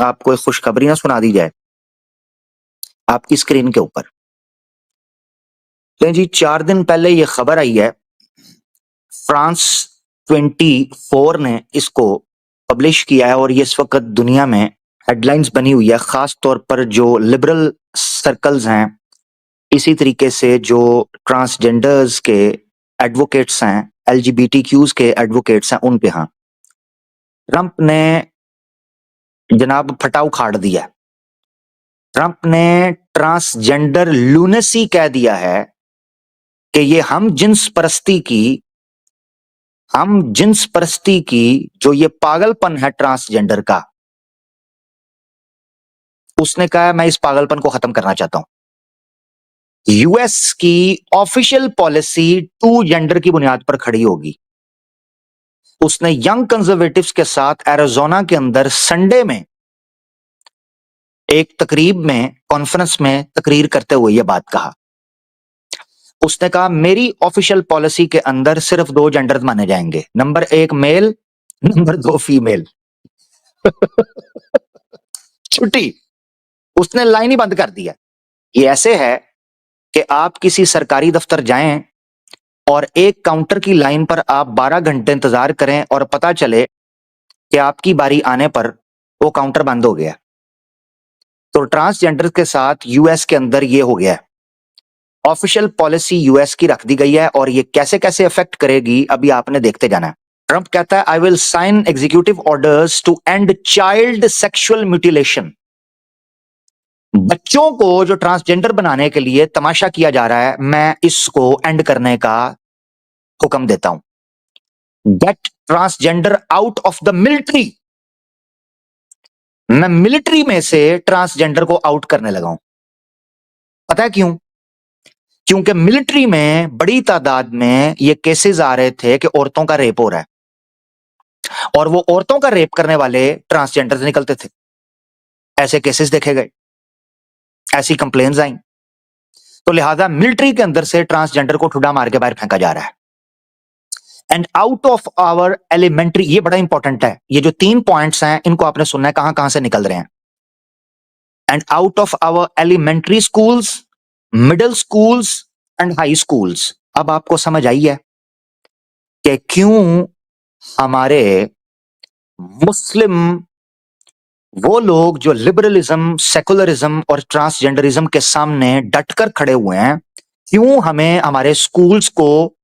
आपको एक खुशखबरी ना सुना दी जाए आपकी स्क्रीन के ऊपर। तो जी 4 दिन पहले ये खबर आई है, फ्रांस 24 ने इसको पब्लिश किया है और ये इस वक्त दुनिया में हेडलाइंस बनी हुई है, खास तौर पर जो लिबरल सर्कल्स हैं, इसी तरीके से जो ट्रांसजेंडर्स के एडवोकेट्स हैं, एलजीबीटीक्यूज के एडवोकेट्स हैं, उन पे। हाँ, ट्रंप ने जनाब फटा उखाड़ दिया। ट्रंप ने ट्रांसजेंडर लूनेसी कह दिया है कि ये हम जिन्स परस्ती की जो ये पागलपन है ट्रांसजेंडर का, उसने कहा मैं इस पागलपन को खत्म करना चाहता हूं। यूएस की ऑफिशियल पॉलिसी 2 जेंडर की बुनियाद पर खड़ी होगी। उसने यंग कंजर्वेटिव्स के साथ एरिजोना के अंदर संडे में एक तकरीब में, कॉन्फ्रेंस में तकरीर करते हुए यह बात कहा। उसने कहा मेरी ऑफिशियल पॉलिसी के अंदर सिर्फ 2 जेंडर माने जाएंगे, नंबर 1 मेल, नंबर 2 फीमेल। छुट्टी, उसने लाइन ही बंद कर दिया। ये ऐसे है कि आप किसी सरकारी दफ्तर जाएं और एक काउंटर की लाइन पर आप 12 घंटे इंतजार करें और पता चले कि आपकी बारी आने पर वो काउंटर बंद हो गया। तो ट्रांसजेंडर के साथ यूएस के अंदर ये हो गया है। ऑफिशियल पॉलिसी यूएस की रख दी गई है और ये कैसे कैसे अफेक्ट करेगी अभी आपने देखते जाना है। ट्रंप कहता है I will sign executive orders to end child sexual mutilation. बच्चों को जो ट्रांसजेंडर बनाने के लिए तमाशा किया जा रहा है, मैं इसको एंड करने का हुक्म देता हूं। Get transgender out of the military. मैं मिलिट्री में से ट्रांसजेंडर को आउट करने लगा हूं। पता है क्यों? क्योंकि मिलिट्री में बड़ी तादाद में ये केसेस आ रहे थे कि औरतों का रेप हो रहा है और वो औरतों का रेप करने वाले ट्रांसजेंडर से निकलते थे। ऐसे केसेस देखे गए, ऐसी कंप्लेन्स आई। तो लिहाजा मिलिट्री के अंदर से ट्रांसजेंडर को ठुड्डा मार के बाहर फेंका जा रहा है। And out of our elementary, ये बड़ा इंपॉर्टेंट है, ये जो 3 पॉइंट्स हैं इनको आपने सुनना है कहां कहां से निकल रहे हैं। And out of our elementary schools, middle schools and high schools. अब आपको समझ आई है कि क्यों हमारे मुस्लिम वो लोग जो लिबरलिज्म, सेकुलरिज्म और ट्रांसजेंडरिज्म के सामने डटकर खड़े हुए हैं, क्यों हमें हमारे स्कूल्स को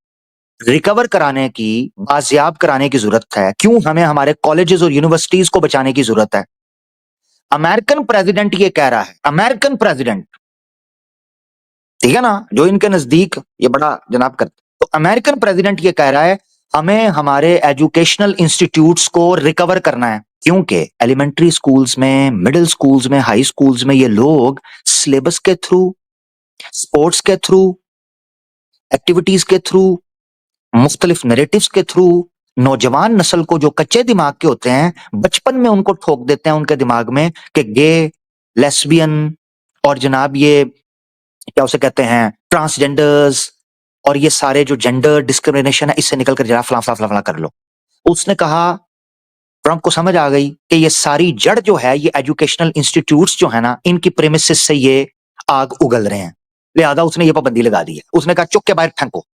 रिकवर कराने की, बाजियाब कराने की जरूरत है, क्यों हमें हमारे कॉलेजेस और यूनिवर्सिटीज को बचाने की जरूरत है। अमेरिकन प्रेसिडेंट ये कह रहा है, अमेरिकन प्रेसिडेंट, ठीक है ना, जो इनके नजदीक ये बड़ा जनाब करते, तो अमेरिकन प्रेसिडेंट ये कह रहा है हमें हमारे एजुकेशनल इंस्टीट्यूट्स को रिकवर करना है, क्योंकि एलिमेंट्री स्कूल्स में, मिडिल स्कूल्स में, हाई स्कूल्स में ये लोग सिलेबस के थ्रू, स्पोर्ट्स के थ्रू, एक्टिविटीज के थ्रू, मुख्तलिफ नैरेटिव्स के थ्रू नौजवान नस्ल को, जो कच्चे दिमाग के होते हैं, बचपन में उनको ठोक देते हैं उनके दिमाग में कि गे, लेस्बियन और जनाब ये क्या उसे कहते हैं ट्रांसजेंडर्स और ये सारे जो जेंडर डिस्क्रिमिनेशन है, इससे निकलकर जरा फला फला फला कर लो। उसने कहा, ट्रंप को समझ आ गई कि ये सारी जड़ जो है, ये एजुकेशनल इंस्टीट्यूट्स जो है ना, इनकी प्रेमिसेस से ये आग उगल रहे हैं, लिहाजा उसने ये पाबंदी लगा दी है। उसने कहा चुप के बाहर फेंको।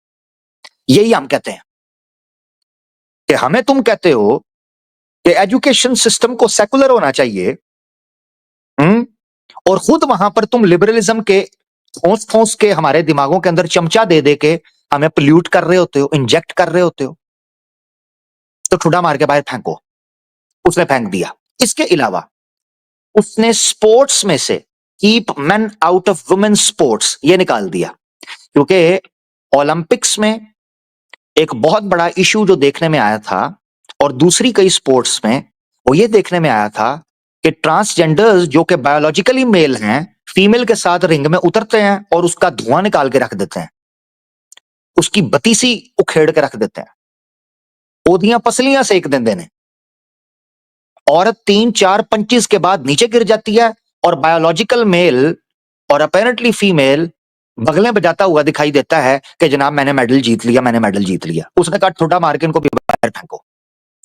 यही हम कहते हैं कि हमें तुम कहते हो कि एजुकेशन सिस्टम को सेकुलर होना चाहिए, और खुद वहां पर तुम लिबरलिज्म के ठोस ठोस के हमारे दिमागों के अंदर चमचा दे दे के हमें पोल्यूट कर रहे होते हो, इंजेक्ट कर रहे होते हो, तो ठुड्डा मार के बाहर फेंको। उसने फेंक दिया। इसके अलावा उसने स्पोर्ट्स में से keep main out of women sports ये निकाल दिया, क्योंकि ओलंपिक्स में एक बहुत बड़ा इशू जो देखने में आया था और दूसरी कई स्पोर्ट्स में वो ये देखने में आया था कि ट्रांसजेंडर्स जो कि बायोलॉजिकली मेल हैं, फीमेल के साथ रिंग में उतरते हैं और उसका धुआं निकाल के रख देते हैं, उसकी बतीसी उखेड़ के रख देते हैं, ओदियां पसलियां सेक देते हैं। औरत 3-4 पंचेस के बाद नीचे गिर जाती है और बायोलॉजिकल मेल और अपेरेंटली फीमेल बगलें बजाता हुआ दिखाई देता है कि जनाब मैंने मेडल जीत लिया, मैंने मेडल जीत लिया। उसने कहा ठुड्डा मार के इनको भी बाहर फेंको।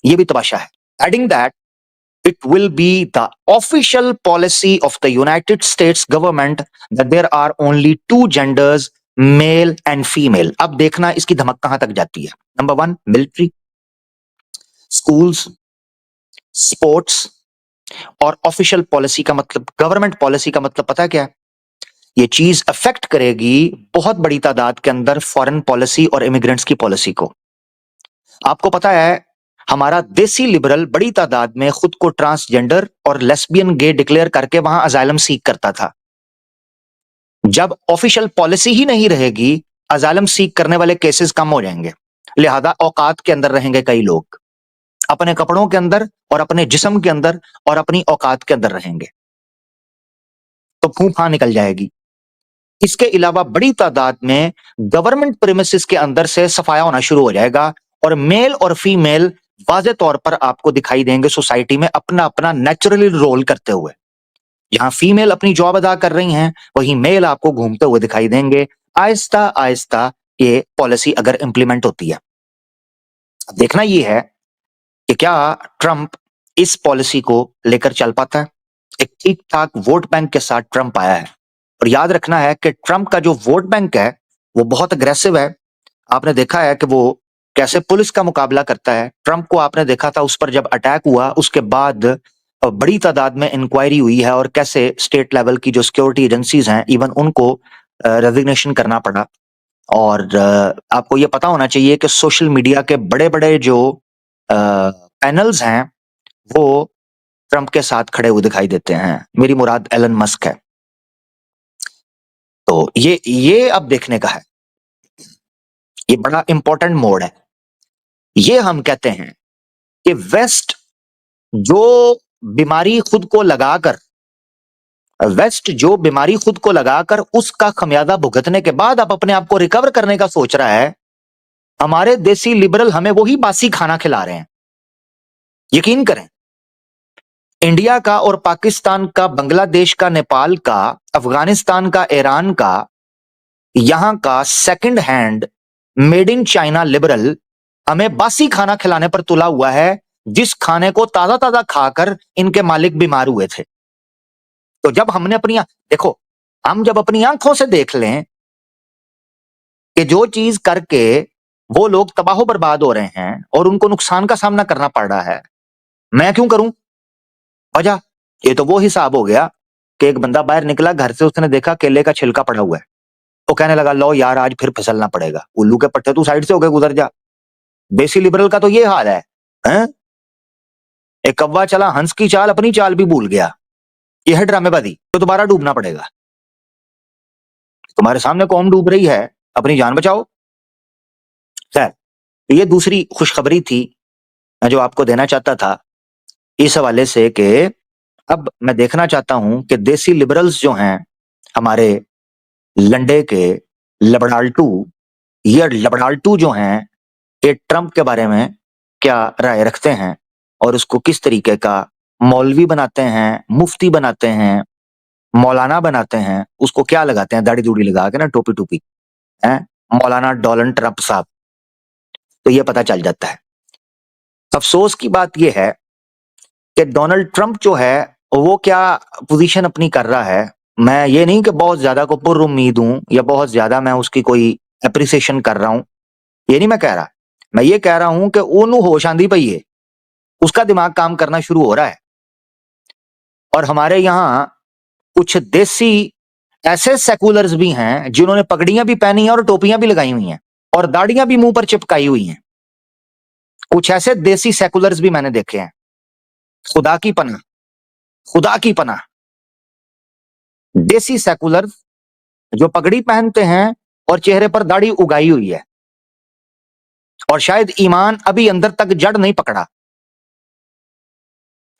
ये भी तमाशा है। Adding that it will be the official policy of the United States government that there are only two genders, male and female. अब देखना इसकी धमक कहां तक जाती है. नंबर 1, मिलिट्री, स्कूल्स, स्पोर्ट्स और ऑफिशियल पॉलिसी का मतलब, गवर्नमेंट पॉलिसी का मतलब पता है क्या है? ये चीज अफेक्ट करेगी बहुत बड़ी तादाद के अंदर फॉरेन पॉलिसी और इमिग्रेंट्स की पॉलिसी को. आपको पता है हमारा देसी लिबरल बड़ी तादाद में खुद को ट्रांसजेंडर और लेस्बियन गे डिक्लेयर करके वहां अजाइलम सीक करता था. जब ऑफिशियल पॉलिसी ही नहीं रहेगी, अजाइलम सीक करने वाले केसेस कम हो जाएंगे. लिहाजा औकात के अंदर रहेंगे कई लोग, अपने कपड़ों के अंदर और अपने जिस्म के अंदर और अपनी औकात के अंदर रहेंगे, तो फूफा निकल जाएगी. इसके अलावा बड़ी तादाद में गवर्नमेंट प्रीमिसेस के अंदर से सफाया होना शुरू हो जाएगा और मेल और फीमेल वाज़े तौर पर आपको दिखाई देंगे सोसाइटी में अपना अपना नेचुरली रोल करते हुए. जहां फीमेल अपनी जॉब अदा कर रही हैं, वहीं मेल आपको घूमते हुए दिखाई देंगे. आहिस्ता आहिस्ता ये पॉलिसी अगर इंप्लीमेंट होती है, देखना यह है कि क्या ट्रंप इस पॉलिसी को लेकर चल पाता है. एक ठीक ठाक वोट बैंक के साथ ट्रंप आया है और याद रखना है कि ट्रंप का जो वोट बैंक है वो बहुत अग्रेसिव है. आपने देखा है कि वो कैसे पुलिस का मुकाबला करता है. ट्रंप को आपने देखा था, उस पर जब अटैक हुआ उसके बाद बड़ी तादाद में इंक्वायरी हुई है और कैसे स्टेट लेवल की जो सिक्योरिटी एजेंसीज हैं इवन उनको रेजिग्नेशन करना पड़ा. और आपको ये पता होना चाहिए कि सोशल मीडिया के बड़े बड़े जो पैनल्स हैं वो ट्रंप के साथ खड़े हुए दिखाई देते हैं. मेरी मुराद एलन मस्क है. तो ये अब देखने का है, ये बड़ा इंपॉर्टेंट मोड है. ये हम कहते हैं कि वेस्ट जो बीमारी खुद को लगाकर उसका खमियाजा भुगतने के बाद अब अपने आप को रिकवर करने का सोच रहा है, हमारे देसी लिबरल हमें वही बासी खाना खिला रहे हैं. यकीन करें, इंडिया का और पाकिस्तान का, बांग्लादेश का, नेपाल का, अफगानिस्तान का, ईरान का, यहां का second hand made in China liberal हमें बासी खाना खिलाने पर तुला हुआ है, जिस खाने को ताजा ताजा खाकर इनके मालिक बीमार हुए थे. तो जब हमने देखो, हम जब अपनी आंखों से देख लें कि जो चीज करके वो लोग तबाह बर्बाद हो रहे हैं और उनको नुकसान का सामना करना पड़ रहा है, मैं क्यों करूं? वजह ये तो वो हिसाब हो गया कि एक बंदा बाहर निकला घर से, उसने देखा केले का छिलका पड़ा हुआ है, तो कहने लगा लो यार आज फिर फिसलना पड़ेगा. उल्लू के पट्टे तू साइड से होके गुजर जा. देसी लिबरल का तो ये हाल है, हैं? एक कौवा चला हंस की चाल, अपनी चाल भी भूल गया. ये है ड्रामेबाजी, तो दोबारा डूबना पड़ेगा. तुम्हारे सामने कौम डूब रही है, अपनी जान बचाओ. खैर, ये दूसरी खुशखबरी थी जो आपको देना चाहता था इस हवाले से कि अब मैं देखना चाहता हूं कि देसी लिबरल्स जो हैं हमारे लंडे के लबड़ाल्टू, ये लबड़ाल्टू जो हैं, ये ट्रंप के बारे में क्या राय रखते हैं और उसको किस तरीके का मौलवी बनाते हैं, मुफ्ती बनाते हैं, मौलाना बनाते हैं. उसको क्या लगाते हैं, दाढ़ी दूढ़ी लगा के ना, टोपी टोपी है, मौलाना डोनाल्ड ट्रंप साहब. तो ये पता चल जाता है. अफसोस की बात यह है कि डोनाल्ड ट्रंप जो है वो क्या पोजीशन अपनी कर रहा है. मैं ये नहीं कि बहुत ज्यादा को पुर उम्मीद हूं या बहुत ज्यादा मैं उसकी कोई अप्रिसिएशन कर रहा हूं, ये नहीं मैं कह रहा. मैं ये कह रहा हूं कि ओनू होश आंदी पई है, उसका दिमाग काम करना शुरू हो रहा है. और हमारे यहां कुछ देसी ऐसे सेकुलर्स भी हैं जिन्होंने पगड़ियां भी पहनी हैं और टोपियां भी लगाई हुई हैं और दाढ़ियां भी मुंह पर चिपकाई हुई हैं. कुछ ऐसे देसी सेकुलर्स भी मैंने देखे हैं. खुदा की पनाह, खुदा की पनाह, देसी सेकुलर जो पगड़ी पहनते हैं और चेहरे पर दाढ़ी उगाई हुई है और शायद ईमान अभी अंदर तक जड़ नहीं पकड़ा.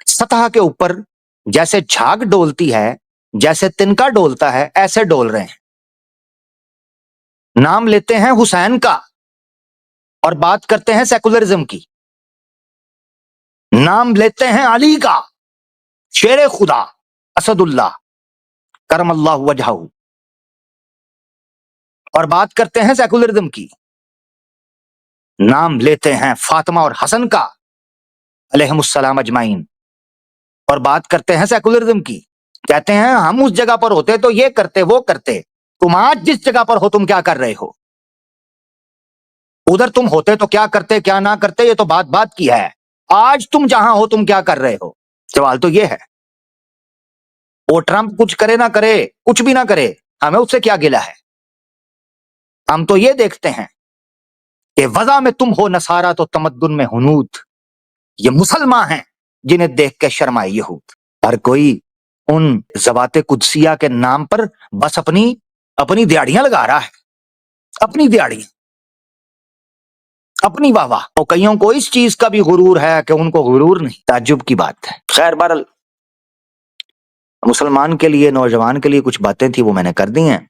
सतह के ऊपर जैसे झाग डोलती है, जैसे तिनका डोलता है, ऐसे डोल रहे हैं. नाम लेते हैं हुसैन का और बात करते हैं सेकुलरिज्म की. नाम लेते हैं अली का, शेरे खुदा, असदुल्लाह करमल्लाह वजहहू, और बात करते हैं सेकुलरिज्म की. नाम लेते हैं फातिमा और हसन का अलैहिमुस्सलाम अजमाइन, और बात करते हैं सेकुलरिज्म की। कहते हैं हम उस जगह पर होते तो ये करते वो करते। तुम आज जिस जगह पर हो तुम क्या कर रहे हो? उधर तुम होते तो क्या करते क्या ना करते, ये तो बात बात की है। आज तुम जहां हो तुम क्या कर रहे हो, सवाल तो ये है। वो ट्रंप कुछ करे ना करे, कुछ भी ना करे, हमें उससे क्या गिला है? हम तो ये देखते हैं कि वज़ा में तुम हो नसारा तो तमद्दुन में हुनूद। ये मुसलमान हैं जिन्हें देख के शर्माए यहूद। हर कोई उन ज़वाते कुदसिया के नाम पर बस अपनी अपनी दिहाड़ियां लगा रहा है, अपनी दिहाड़ियां, अपनी वाह वाह। और कईयों को इस चीज का भी गुरूर है कि उनको गुरूर नहीं। ताज्जुब की बात है। खैर बहरहाल, मुसलमान के लिए, नौजवान के लिए कुछ बातें थी वो मैंने कर दी हैं।